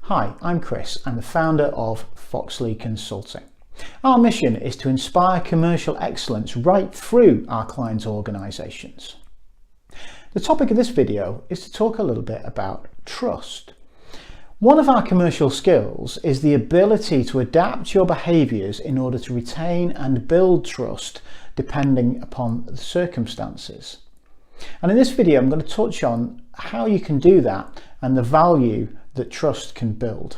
Hi, I'm Chris. I'm the founder of Foxleigh Consulting. Our mission is to inspire commercial excellence right through our clients' organisations. The topic of this video is to talk a little bit about trust. One of our commercial skills is the ability to adapt your behaviours in order to retain and build trust depending upon the circumstances. And in this video I'm going to touch on how you can do that and the value that trust can build.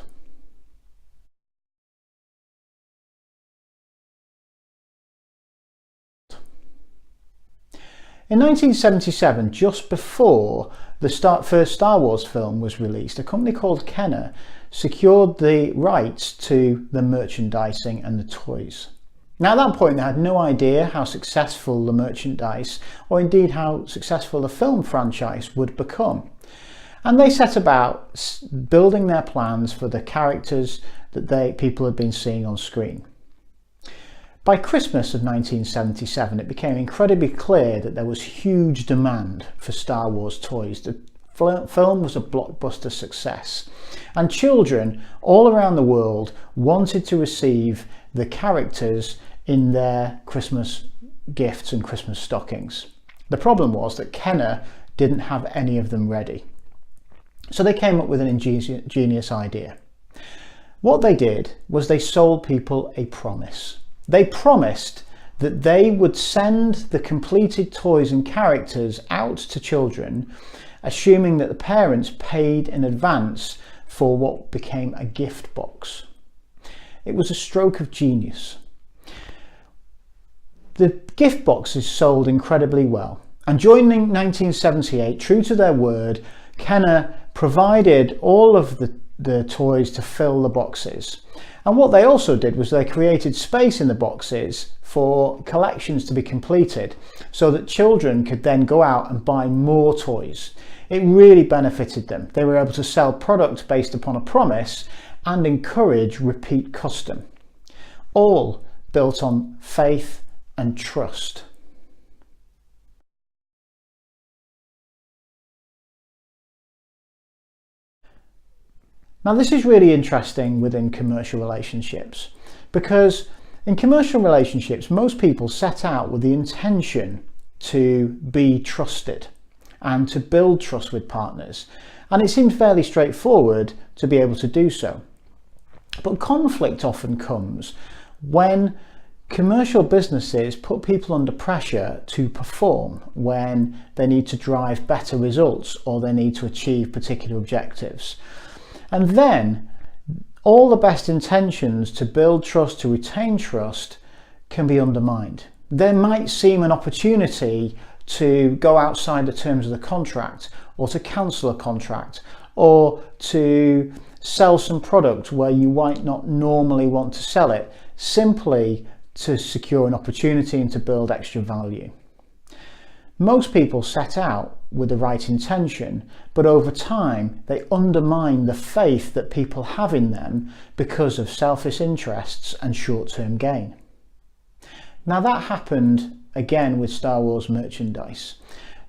In 1977, just before the first Star Wars film was released, a company called Kenner secured the rights to the merchandising and the toys. Now at that point they had no idea how successful the merchandise or indeed how successful the film franchise would become. And they set about building their plans for the characters that people had been seeing on screen. By Christmas of 1977, it became incredibly clear that there was huge demand for Star Wars toys. The film was a blockbuster success, and children all around the world wanted to receive the characters in their Christmas gifts and Christmas stockings. The problem was that Kenner didn't have any of them ready. So they came up with an ingenious idea. What they did was they sold people a promise. They promised that they would send the completed toys and characters out to children, assuming that the parents paid in advance for what became a gift box. It was a stroke of genius. The gift boxes sold incredibly well, and during 1978, true to their word, Kenner provided all of the toys to fill the boxes. And what they also did was they created space in the boxes for collections to be completed so that children could then go out and buy more toys. It really benefited them. They were able to sell products based upon a promise and encourage repeat custom, all built on faith and trust. Now this is really interesting within commercial relationships, because in commercial relationships most people set out with the intention to be trusted and to build trust with partners, and it seems fairly straightforward to be able to do so. But conflict often comes when commercial businesses put people under pressure to perform when they need to drive better results or they need to achieve particular objectives. And then all the best intentions to build trust, to retain trust, can be undermined. There might seem an opportunity to go outside the terms of the contract, or to cancel a contract, or to sell some product where you might not normally want to sell it, simply to secure an opportunity and to build extra value. Most people set out with the right intention, but over time they undermine the faith that people have in them because of selfish interests and short-term gain. Now that happened again with Star Wars merchandise.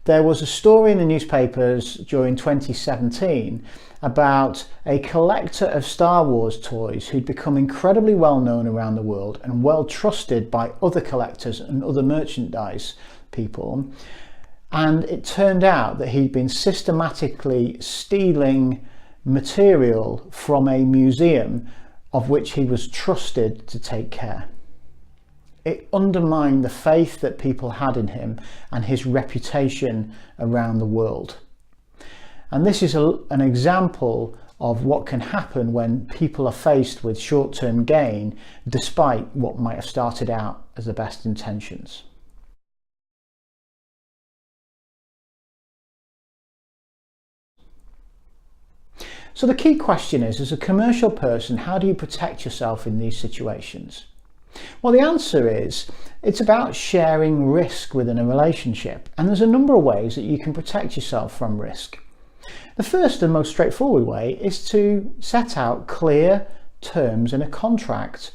There was a story in the newspapers during 2017 about a collector of Star Wars toys who'd become incredibly well known around the world and well trusted by other collectors and other merchandise people, and it turned out that he'd been systematically stealing material from a museum of which he was trusted to take care. It undermined the faith that people had in him and his reputation around the world. And this is an example of what can happen when people are faced with short-term gain despite what might have started out as the best intentions. So the key question is, as a commercial person, how do you protect yourself in these situations? Well, the answer is, it's about sharing risk within a relationship, and there's a number of ways that you can protect yourself from risk. The first and most straightforward way is to set out clear terms in a contract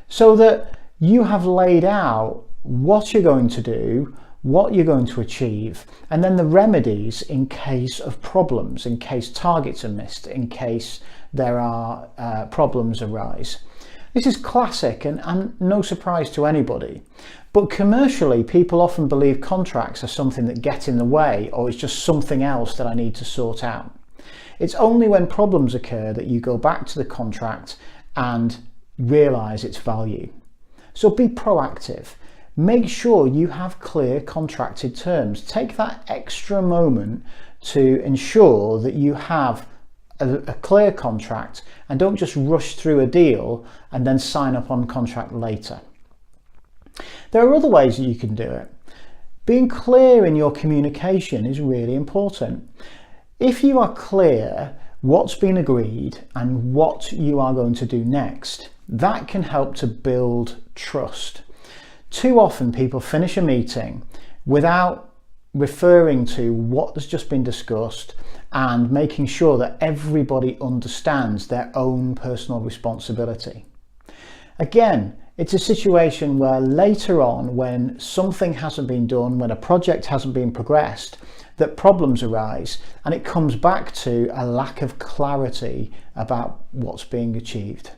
so that you have laid out what you're going to do, what you're going to achieve, and then the remedies in case of problems, in case targets are missed, in case there are problems arise. This is classic and no surprise to anybody, but commercially people often believe contracts are something that get in the way, or it's just something else that I need to sort out. It's only when problems occur that you go back to the contract and realise its value. So be proactive. Make sure you have clear contracted terms. Take that extra moment to ensure that you have a clear contract and don't just rush through a deal and then sign up on contract later. There are other ways that you can do it. Being clear in your communication is really important. If you are clear what's been agreed and what you are going to do next, that can help to build trust. Too often people finish a meeting without referring to what has just been discussed and making sure that everybody understands their own personal responsibility. Again, it's a situation where later on, when something hasn't been done, when a project hasn't been progressed, that problems arise, and it comes back to a lack of clarity about what's being achieved.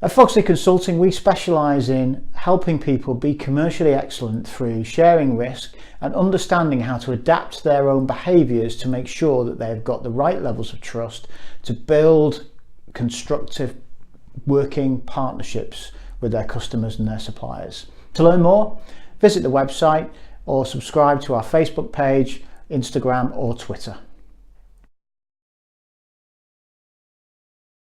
At Foxleigh Consulting, we specialise in helping people be commercially excellent through sharing risk and understanding how to adapt their own behaviours to make sure that they've got the right levels of trust to build constructive working partnerships with their customers and their suppliers. To learn more, visit the website or subscribe to our Facebook page, Instagram or Twitter.